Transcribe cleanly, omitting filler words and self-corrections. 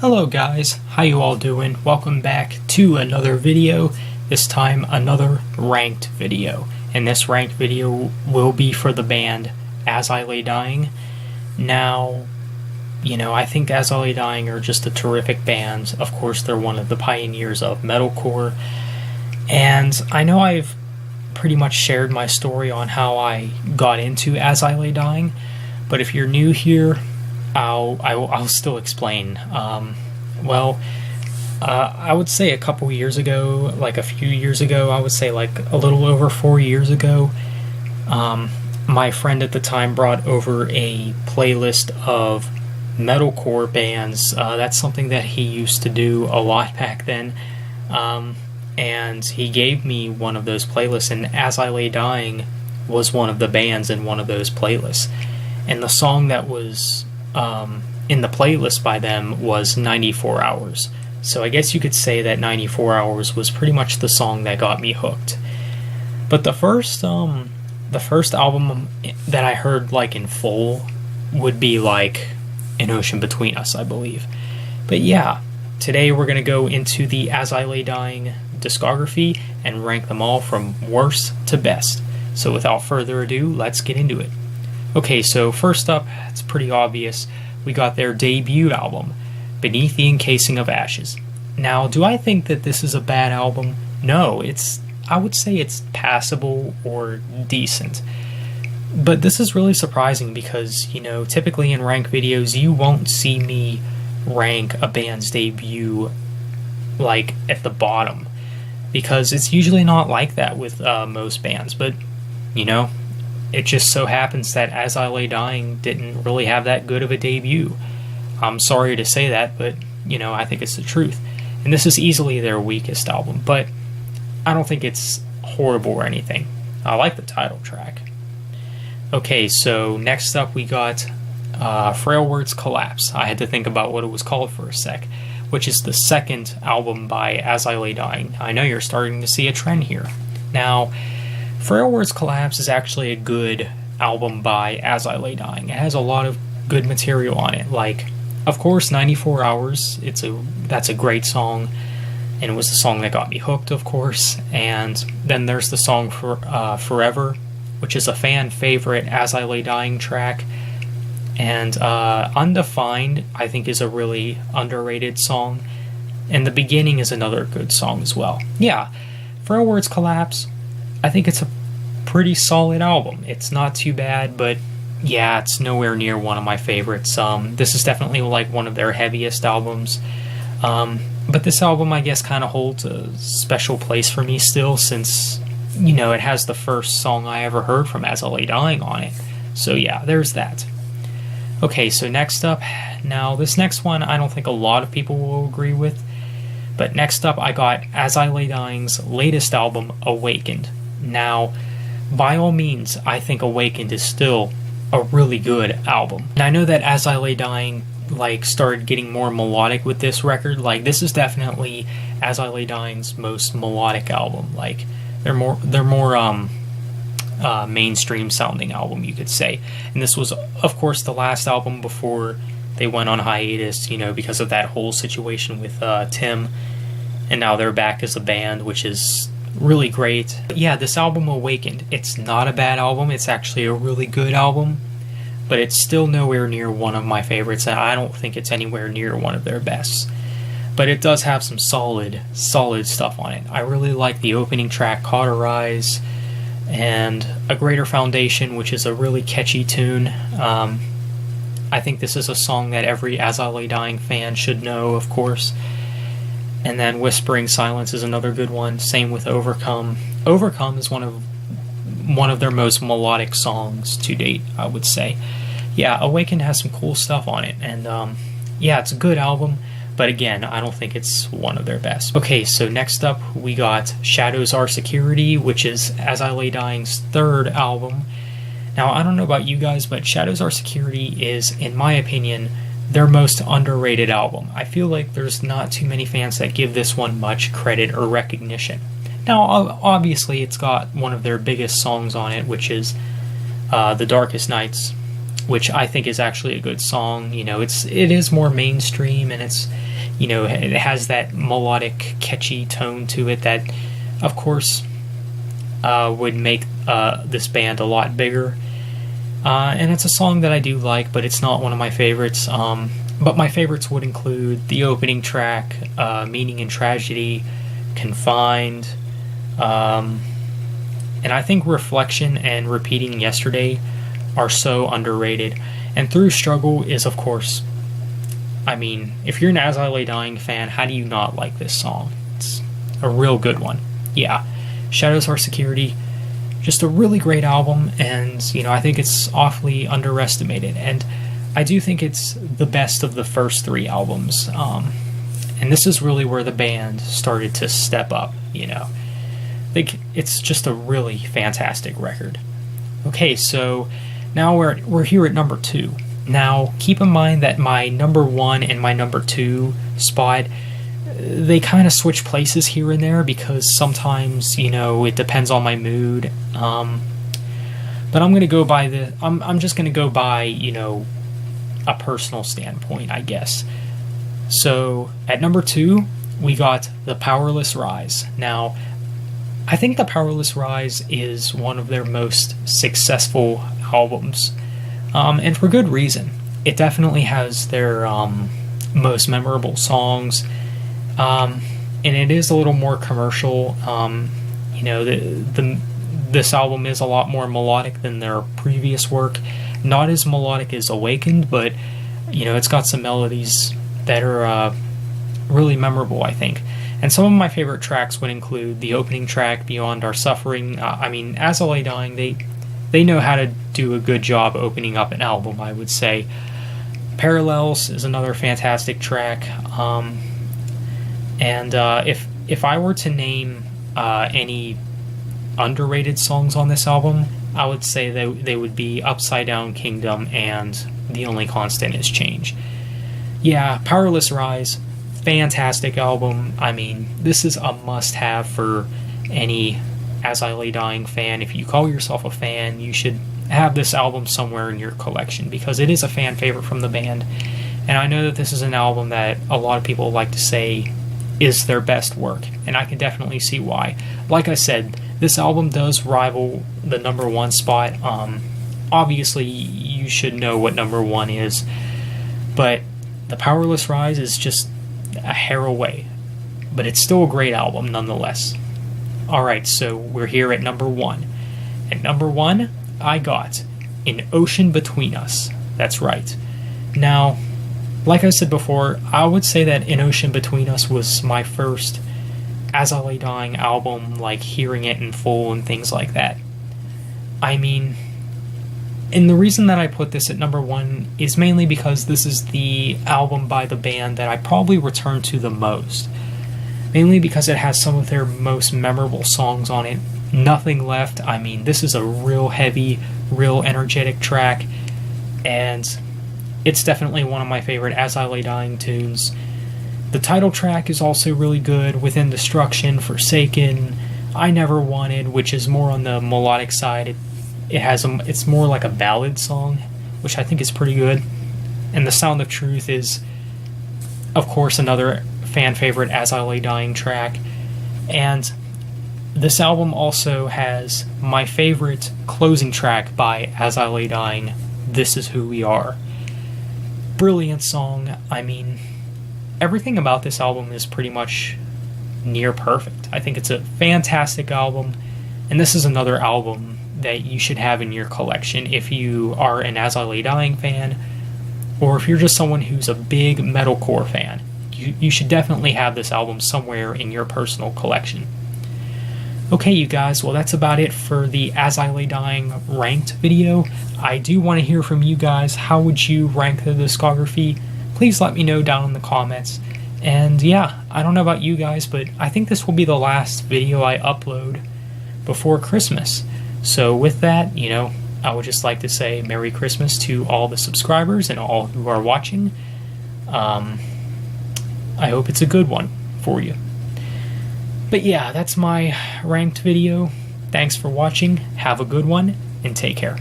Hello guys, how you all doing? Welcome back to another video, this time another ranked video. And this ranked video will be for the band As I Lay Dying. Now, I think As I Lay Dying are just a terrific band. Of course, they're one of the pioneers of metalcore. And I know I've pretty much shared my story on how I got into As I Lay Dying, but if you're new here, I'll still explain. I would say a couple years ago, like a few years ago, I would say like a little over 4 years ago, my friend at the time brought over a playlist of metalcore bands. That's something that he used to do a lot back then. And he gave me one of those playlists, and As I Lay Dying was one of the bands in one of those playlists. And the song that was in the playlist by them was 94 Hours. So I guess you could say that 94 Hours was pretty much the song that got me hooked. But the first album that I heard like in full would be like An Ocean Between Us, I believe. But yeah, today we're going to go into the As I Lay Dying discography and rank them all from worst to best. So without further ado, let's get into it. Okay, so first up, it's pretty obvious, we got their debut album, Beneath the Encasing of Ashes. Now, do I think that this is a bad album? No, I would say it's passable or decent. But this is really surprising because, typically in rank videos, you won't see me rank a band's debut like at the bottom, because it's usually not like that with most bands. But it just so happens that As I Lay Dying didn't really have that good of a debut. I'm sorry to say that, but I think it's the truth. And this is easily their weakest album, but I don't think it's horrible or anything. I like the title track. Okay, so next up we got Frail Words Collapse. I had to think about what it was called for a sec, which is the second album by As I Lay Dying. I know you're starting to see a trend here. Now, Frail Words Collapse is actually a good album by As I Lay Dying. It has a lot of good material on it. Like, of course, 94 Hours, that's a great song, and it was the song that got me hooked, of course. And then there's the song Forever, which is a fan favorite As I Lay Dying track. And Undefined, I think, is a really underrated song. And The Beginning is another good song as well. Yeah, Frail Words Collapse, I think it's a pretty solid album. It's not too bad, but yeah, it's nowhere near one of my favorites. This is definitely like one of their heaviest albums. But this album, I guess, kind of holds a special place for me still, since, it has the first song I ever heard from As I Lay Dying on it. So yeah, there's that. Okay, so next up, now this next one I don't think a lot of people will agree with, but next up I got As I Lay Dying's latest album, Awakened. Now, by all means, I think Awakened is still a really good album. And I know that As I Lay Dying started getting more melodic with this record. Like, this is definitely As I Lay Dying's most melodic album. Like, they're more mainstream sounding album, you could say. And this was, of course, the last album before they went on hiatus, because of that whole situation with Tim. And now they're back as a band, which is really great. But yeah, this album, Awakened, it's not a bad album. It's actually a really good album, but it's still nowhere near one of my favorites. I don't think it's anywhere near one of their best. But it does have some solid stuff on it. I really like the opening track, Cauterize, and A Greater Foundation, which is a really catchy tune. I think this is a song that every As I Lay Dying fan should know, of course. And then Whispering Silence is another good one. Same with Overcome. Overcome is one of their most melodic songs to date, I would say. Yeah, Awakened has some cool stuff on it. And yeah, it's a good album. But again, I don't think it's one of their best. Okay, so next up we got Shadows Are Security, which is As I Lay Dying's third album. Now, I don't know about you guys, but Shadows Are Security is, in my opinion, their most underrated album. I feel like there's not too many fans that give this one much credit or recognition. Now, obviously, it's got one of their biggest songs on it, which is The Darkest Nights, which I think is actually a good song. You know, it is more mainstream, and You know, it has that melodic, catchy tone to it that, of course, would make this band a lot bigger. And it's a song that I do like, but it's not one of my favorites. But my favorites would include the opening track, Meaning and Tragedy, Confined, and I think Reflection and Repeating Yesterday are so underrated. And Through Struggle is, of course, I mean, if you're an As I Lay Dying fan, how do you not like this song? It's a real good one. Yeah, Shadows Are Security, just a really great album, and, you know, I think it's awfully underestimated. And I do think it's the best of the first 3 albums. And this is really where the band started to step up, you know. Like, it's just a really fantastic record. Okay, so now we're here at number 2. Now, keep in mind that my number 1 and my number 2 spot, they kind of switch places here and there because sometimes, you know, it depends on my mood. But I'm gonna go by I'm just gonna go by, you know, a personal standpoint, I guess. So at number 2, we got The Powerless Rise. Now, I think The Powerless Rise is one of their most successful albums, and for good reason. It definitely has their most memorable songs, and it is a little more commercial. You know, this album is a lot more melodic than their previous work. Not as melodic as Awakened, but, you know, it's got some melodies that are really memorable, I think. And some of my favorite tracks would include the opening track, Beyond Our Suffering. I mean, As I Lay Dying, they know how to do a good job opening up an album, I would say. Parallels is another fantastic track. And if I were to name any underrated songs on this album, I would say they would be Upside Down Kingdom and The Only Constant Is Change. Yeah, Powerless Rise, fantastic album. I mean, this is a must-have for any As I Lay Dying fan. If you call yourself a fan, you should have this album somewhere in your collection because it is a fan favorite from the band. And I know that this is an album that a lot of people like to say is their best work, and I can definitely see why. Like I said, this album does rival the number 1 spot. Obviously, you should know what number 1 is, but The Powerless Rise is just a hair away. But it's still a great album nonetheless. Alright, so we're here at number 1. At number 1, I got An Ocean Between Us. That's right. Now, like I said before, I would say that An Ocean Between Us was my first As I Lay Dying album, like hearing it in full and things like that. I mean, and the reason that I put this at number 1 is mainly because this is the album by the band that I probably return to the most. Mainly because it has some of their most memorable songs on it. Nothing Left, I mean, this is a real heavy, real energetic track, and it's definitely one of my favorite As I Lay Dying tunes. The title track is also really good, Within Destruction, Forsaken, I Never Wanted, which is more on the melodic side. It's more like a ballad song, which I think is pretty good. And The Sound of Truth is, of course, another fan favorite As I Lay Dying track. And this album also has my favorite closing track by As I Lay Dying, This Is Who We Are. Brilliant song. I mean, everything about this album is pretty much near perfect. I think it's a fantastic album, and this is another album that you should have in your collection if you are an As I Lay Dying fan, or if you're just someone who's a big metalcore fan. You should definitely have this album somewhere in your personal collection. Okay, you guys, well, that's about it for the As I Lay Dying ranked video. I do want to hear from you guys. How would you rank the discography? Please let me know down in the comments. And yeah, I don't know about you guys, but I think this will be the last video I upload before Christmas. So with that, you know, I would just like to say Merry Christmas to all the subscribers and all who are watching. I hope it's a good one for you. But yeah, that's my ranked video. Thanks for watching, have a good one, and take care.